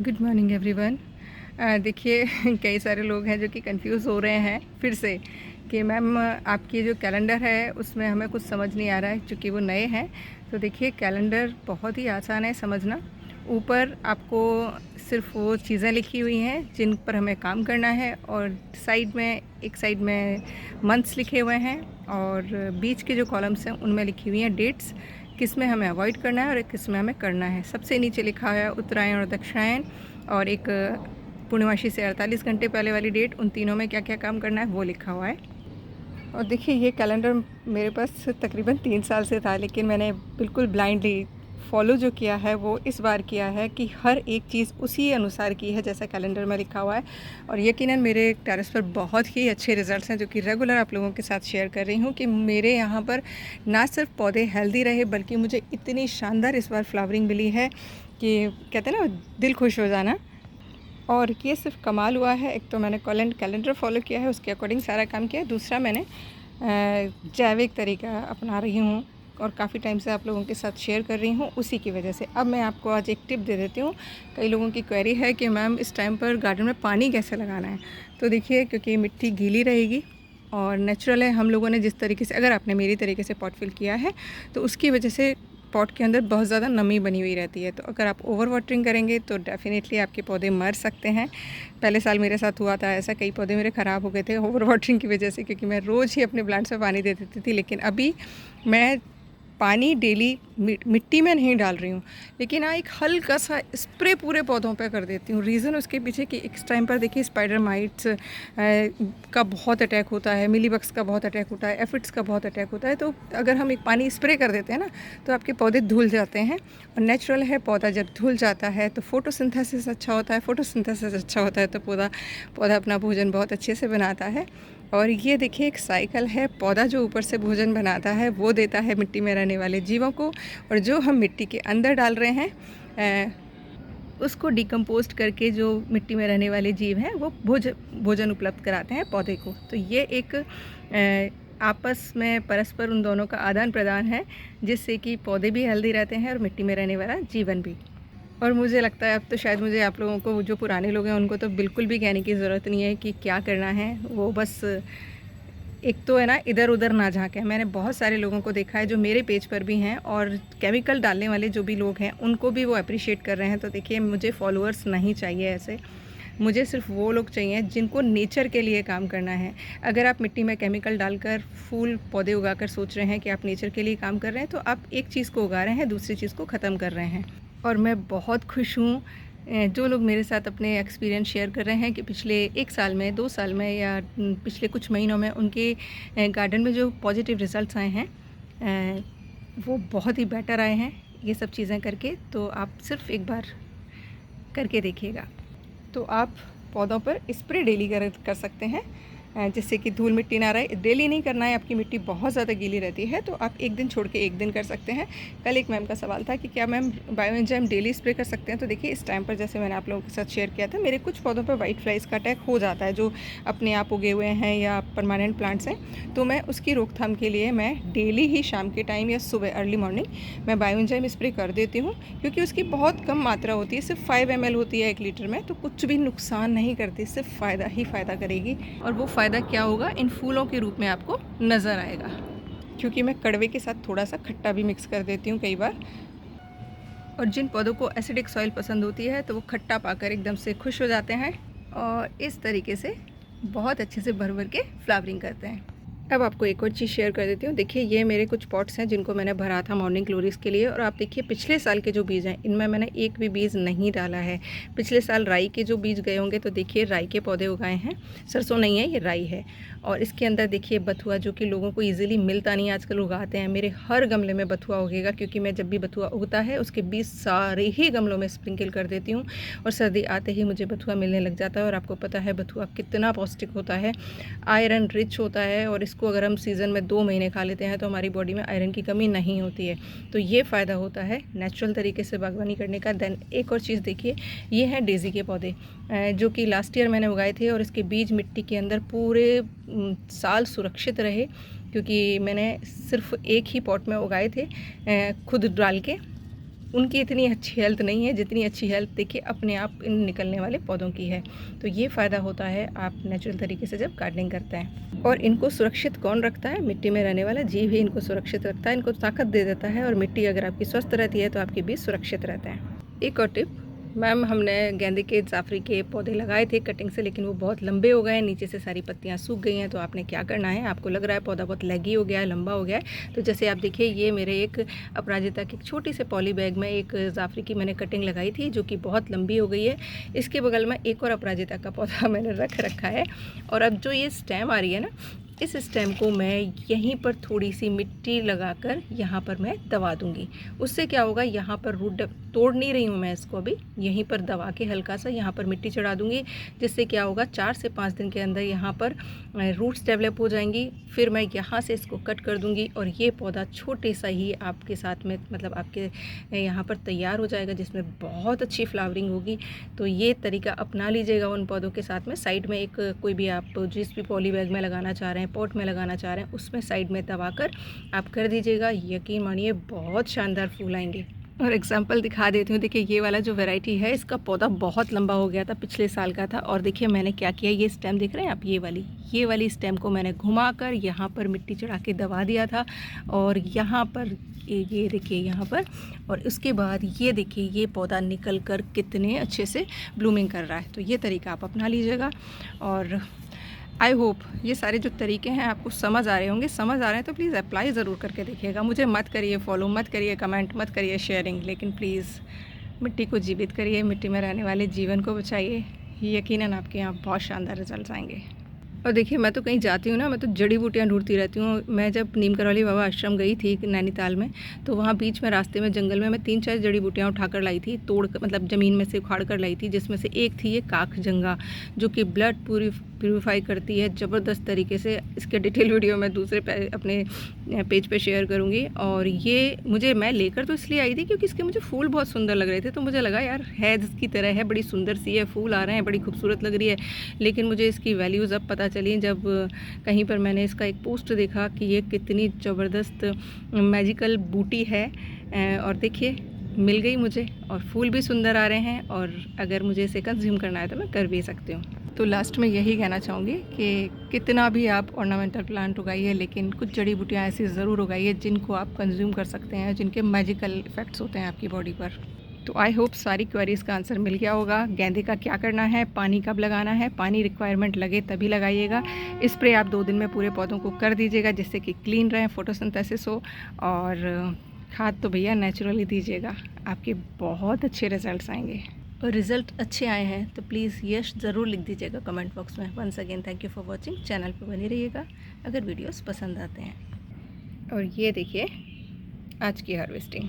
Good morning everyone. देखिए कई सारे लोग हैं जो कि कंफ्यूज हो रहे हैं फिर से कि मैम आपकी जो कैलेंडर है उसमें हमें कुछ समझ नहीं आ रहा है क्योंकि वो नए हैं। तो देखिए कैलेंडर बहुत ही आसान है समझना। ऊपर आपको सिर्फ वो चीज़ें लिखी हुई हैं जिन पर हमें काम करना है और एक साइड में मंथ्स लिखे हुए हैं और बीच के जो कॉलम्स हैं उनमें लिखी हुई हैं डेट्स, किस में हमें अवॉइड करना है और किस में हमें करना है। सबसे नीचे लिखा है उत्तरायण और दक्षिणायन और एक पूर्णमासी से 48 घंटे पहले वाली डेट, उन तीनों में क्या क्या काम करना है वो लिखा हुआ है। और देखिए ये कैलेंडर मेरे पास तकरीबन 3 साल से था, लेकिन मैंने बिल्कुल ब्लाइंडली फॉलो जो किया है वो इस बार किया है कि हर एक चीज़ उसी अनुसार की है जैसा कैलेंडर में लिखा हुआ है। और यकीनन मेरे टेरेस पर बहुत ही अच्छे रिजल्ट्स हैं जो कि रेगुलर आप लोगों के साथ शेयर कर रही हूँ कि मेरे यहाँ पर ना सिर्फ पौधे हेल्दी रहे बल्कि मुझे इतनी शानदार इस बार फ्लावरिंग मिली है कि कहते हैं ना दिल खुश हो जाना। और ये सिर्फ कमाल हुआ है, एक तो मैंने कैलेंडर फॉलो किया है, उसके अकॉर्डिंग सारा काम किया है। दूसरा मैंने जैविक तरीका अपना रही हूँ और काफ़ी टाइम से आप लोगों के साथ शेयर कर रही हूँ उसी की वजह से। अब मैं आपको आज एक टिप दे देती हूँ। कई लोगों की क्वेरी है कि मैम इस टाइम पर गार्डन में पानी कैसे लगाना है। तो देखिए क्योंकि मिट्टी गीली रहेगी और नेचुरल है, हम लोगों ने जिस तरीके से, अगर आपने मेरी तरीके से पॉट फिल किया है तो उसकी वजह से पॉट के अंदर बहुत ज़्यादा नमी बनी हुई रहती है। तो अगर आप ओवर वाटरिंग करेंगे तो डेफ़िनेटली आपके पौधे मर सकते हैं। पहले साल मेरे साथ हुआ था ऐसा, कई पौधे मेरे ख़राब हो गए थे ओवर वाटरिंग की वजह से, क्योंकि मैं रोज़ ही अपने प्लांट्स में पानी दे देती थी। लेकिन अभी मैं पानी डेली मिट्टी में नहीं डाल रही हूँ, लेकिन हाँ एक हल्का सा स्प्रे पूरे पौधों पे कर देती हूँ। रीज़न उसके पीछे कि इस टाइम पर देखिए स्पाइडर माइट्स का बहुत अटैक होता है, मिलीबग्स का बहुत अटैक होता है, एफिड्स का बहुत अटैक होता है। तो अगर हम एक पानी स्प्रे कर देते हैं ना तो आपके पौधे धुल जाते हैं। और नेचुरल है, पौधा जब धुल जाता है तो फोटोसिंथेसिस अच्छा होता है, फोटोसिंथेसिस अच्छा होता है तो पौधा अपना भोजन बहुत अच्छे से बनाता है। और ये देखिए एक साइकिल है, पौधा जो ऊपर से भोजन बनाता है वो देता है मिट्टी में रहने वाले जीवों को, और जो हम मिट्टी के अंदर डाल रहे हैं उसको डिकम्पोस्ट करके जो मिट्टी में रहने वाले जीव हैं वो भोजन उपलब्ध कराते हैं पौधे को। तो ये एक आपस में परस्पर उन दोनों का आदान प्रदान है जिससे कि पौधे भी हेल्दी रहते हैं और मिट्टी में रहने वाला जीवन भी। और मुझे लगता है अब तो शायद मुझे आप लोगों को, जो पुराने लोग हैं उनको तो बिल्कुल भी कहने की ज़रूरत नहीं है कि क्या करना है। वो बस एक तो है ना इधर उधर ना झाँकें। मैंने बहुत सारे लोगों को देखा है जो मेरे पेज पर भी हैं और केमिकल डालने वाले जो भी लोग हैं उनको भी वो अप्रिशिएट कर रहे हैं। तो देखिए मुझे फॉलोअर्स नहीं चाहिए ऐसे, मुझे सिर्फ वो लोग चाहिए जिनको नेचर के लिए काम करना है। अगर आप मिट्टी में केमिकल डालकर फूल पौधे उगाकर सोच रहे हैं कि आप नेचर के लिए काम कर रहे हैं तो आप एक चीज़ को उगा रहे हैं, दूसरी चीज़ को ख़त्म कर रहे हैं। और मैं बहुत खुश हूँ जो लोग मेरे साथ अपने एक्सपीरियंस शेयर कर रहे हैं कि पिछले 1 साल में, 2 साल में या पिछले कुछ महीनों में उनके गार्डन में जो पॉजिटिव रिज़ल्ट्स आए हैं वो बहुत ही बेटर आए हैं ये सब चीज़ें करके। तो आप सिर्फ एक बार करके देखिएगा। तो आप पौधों पर स्प्रे डेली कर सकते हैं जिससे कि धूल मिट्टी ना रहे। डेली नहीं करना है, आपकी मिट्टी बहुत ज़्यादा गीली रहती है तो आप एक दिन छोड़ के एक दिन कर सकते हैं। कल एक मैम का सवाल था कि क्या मैम बायोएंजाइम डेली स्प्रे कर सकते हैं। तो देखिए इस टाइम पर जैसे मैंने आप लोगों के साथ शेयर किया था, मेरे कुछ पौधों पर वाइट फ्लाइज का अटैक हो जाता है जो अपने आप उगे हुए हैं या परमानेंट प्लांट्स हैं। तो मैं उसकी रोकथाम के लिए मैं डेली ही शाम के टाइम या सुबह अर्ली मॉर्निंग मैं बायोएंजाइम स्प्रे कर देती हूँ, क्योंकि उसकी बहुत कम मात्रा होती है, सिर्फ 5 ml होती है 1 लीटर में। तो कुछ भी नुकसान नहीं करती, सिर्फ फ़ायदा ही फ़ायदा करेगी। और वो फ़ायदा क्या होगा, इन फूलों के रूप में आपको नज़र आएगा। क्योंकि मैं कड़वे के साथ थोड़ा सा खट्टा भी मिक्स कर देती हूँ कई बार। और जिन पौधों को एसिडिक सॉइल पसंद होती है तो वो खट्टा पाकर एकदम से खुश हो जाते हैं और इस तरीके से बहुत अच्छे से भर भर के फ्लावरिंग करते हैं। अब आपको एक और चीज़ शेयर कर देती हूँ। देखिए ये मेरे कुछ पॉट्स हैं जिनको मैंने भरा था मॉर्निंग ग्लोरीज के लिए, और आप देखिए पिछले साल के जो बीज हैं इनमें मैंने एक भी बीज नहीं डाला है। पिछले साल राई के जो बीज गए होंगे तो देखिए राई के पौधे उगाए हैं, सरसों नहीं है ये राई है। और इसके अंदर देखिए बथुआ, जो कि लोगों को ईजिली मिलता नहीं, आजकल उगाते हैं। मेरे हर गमले में बथुआ उगेगा क्योंकि मैं जब भी बथुआ उगता है उसके बीज सारे ही गमलों में स्प्रिंकल कर देती हूँ और सर्दी आते ही मुझे बथुआ मिलने लग जाता है। और आपको पता है बथुआ कितना पौष्टिक होता है, आयरन रिच होता है, और इसको अगर हम सीज़न में 2 महीने खा लेते हैं तो हमारी बॉडी में आयरन की कमी नहीं होती है। तो ये फ़ायदा होता है नेचुरल तरीके से बागवानी करने का। देन एक और चीज़ देखिए, ये हैं डेज़ी के पौधे जो कि लास्ट ईयर मैंने उगाए थे और इसके बीज मिट्टी के अंदर पूरे साल सुरक्षित रहे, क्योंकि मैंने सिर्फ एक ही पॉट में उगाए थे खुद डाल के। उनकी इतनी अच्छी हेल्थ नहीं है जितनी अच्छी हेल्थ देखिए अपने आप इन निकलने वाले पौधों की है। तो ये फ़ायदा होता है आप नेचुरल तरीके से जब गार्डनिंग करते हैं। और इनको सुरक्षित कौन रखता है? मिट्टी में रहने वाला जीव ही इनको सुरक्षित रखता है, इनको ताकत दे देता है। और मिट्टी अगर आपकी स्वस्थ रहती है तो आपके बीज सुरक्षित रहते हैं। एक और टिप, मैम हमने गेंदे के जाफरी के पौधे लगाए थे कटिंग से, लेकिन वो बहुत लंबे हो गए हैं, नीचे से सारी पत्तियां सूख गई हैं। तो आपने क्या करना है, आपको लग रहा है पौधा बहुत लैगी हो गया है, लंबा हो गया है, तो जैसे आप देखिए ये मेरे एक अपराजिता की छोटी से पॉली बैग में एक जाफरी की मैंने कटिंग लगाई थी जो कि बहुत लंबी हो गई है। इसके बगल में एक और अपराजिता का पौधा मैंने रख रखा है। और अब जो ये स्टेम आ रही है ना, इस स्टेम को मैं यहीं पर थोड़ी सी मिट्टी लगाकर यहाँ पर मैं दबा दूँगी। उससे क्या होगा, यहाँ पर रूट तोड़ नहीं रही हूँ मैं इसको, अभी यहीं पर दबा के हल्का सा यहाँ पर मिट्टी चढ़ा दूँगी, जिससे क्या होगा 4 से 5 दिन के अंदर यहाँ पर रूट्स डेवलप हो जाएंगी। फिर मैं यहाँ से इसको कट कर दूँगी और ये पौधा छोटे सा ही आपके साथ में मतलब आपके यहाँ पर तैयार हो जाएगा, जिसमें बहुत अच्छी फ्लावरिंग होगी। तो ये तरीका अपना लीजिएगा उन पौधों के साथ में। साइड में एक कोई भी आप जिस भी पॉली बैग में लगाना चाह रहे हैं, पॉट में लगाना चाह रहे हैं, उसमें साइड में दबाकर आप कर दीजिएगा। यकीन मानिए बहुत शानदार फूल आएंगे। और एग्जांपल दिखा देती हूँ। देखिए ये वाला जो वैरायटी है इसका पौधा बहुत लंबा हो गया था, पिछले साल का था। और देखिए मैंने क्या किया, ये स्टेम देख रहे हैं आप, ये वाली स्टेम को मैंने घुमाकर यहाँ पर मिट्टी चढ़ा के दबा दिया था। और यहाँ पर ये देखिए यहाँ पर, और उसके बाद ये देखिए ये पौधा निकल कर कितने अच्छे से ब्लूमिंग कर रहा है। तो ये तरीका आप अपना लीजिएगा। और आई होप ये सारे जो तरीके हैं आपको समझ आ रहे होंगे। समझ आ रहे हैं तो प्लीज़ अप्लाई ज़रूर करके देखिएगा। मुझे मत करिए फॉलो, मत करिए कमेंट, मत करिए शेयरिंग, लेकिन प्लीज़ मिट्टी को जीवित करिए, मिट्टी में रहने वाले जीवन को बचाइए। यकीनन आपके यहाँ बहुत शानदार रिजल्ट आएंगे। और देखिए मैं तो कहीं जाती हूँ ना, मैं तो जड़ी बूटियाँ ढूंढती रहती हूँ। मैं जब नीम करौली बाबा आश्रम गई थी नैनीताल में, तो वहाँ बीच में रास्ते में जंगल में मैं 3-4 जड़ी बूटियाँ उठाकर लाई थी, तोड़ मतलब ज़मीन में से उखाड़ कर लाई थी, जिसमें से एक थी ये काकजंगा, जो कि ब्लड प्यूरीफाई करती है ज़बरदस्त तरीके से। इसके डिटेल वीडियो मैं दूसरे अपने पेज पे शेयर करूँगी। और ये मैं लेकर तो इसलिए आई थी क्योंकि इसके मुझे फूल बहुत सुंदर लग रहे थे। तो मुझे लगा यार है इसकी तरह है, बड़ी सुंदर सी है, फूल आ रहे हैं, बड़ी खूबसूरत लग रही है। लेकिन मुझे इसकी वैल्यूज़ अब पता चली जब कहीं पर मैंने इसका एक पोस्ट देखा कि ये कितनी ज़बरदस्त मैजिकल बूटी है। और देखिए मिल गई मुझे, और फूल भी सुंदर आ रहे हैं। और अगर मुझे इसे कंज्यूम करना है तो मैं कर भी सकती हूँ। तो लास्ट में यही कहना चाहूँगी कि कितना भी आप ऑर्नामेंटल प्लांट उगाइए, लेकिन कुछ जड़ी बूटियाँ ऐसी ज़रूर उगाइए जिनको आप कंज्यूम कर सकते हैं, जिनके मैजिकल इफ़ेक्ट्स होते हैं आपकी बॉडी पर। तो आई होप सारी क्वेरीज़ का आंसर मिल गया होगा। गेंदे का क्या करना है, पानी कब लगाना है, पानी रिक्वायरमेंट लगे तभी लगाइएगा। स्प्रे आप 2 दिन में पूरे पौधों को कर दीजिएगा, जिससे कि क्लीन रहें, फोटोसिंथेसिस हो। और खाद तो भैया नेचुरली दीजिएगा, आपके बहुत अच्छे रिजल्ट्स आएंगे। और रिज़ल्ट अच्छे आए हैं तो प्लीज़ यश ज़रूर लिख दीजिएगा कमेंट बॉक्स में। Once again thank you for watching. Channel पर बने रहिएगा अगर वीडियोस पसंद आते हैं। और ये देखिए आज की हार्वेस्टिंग।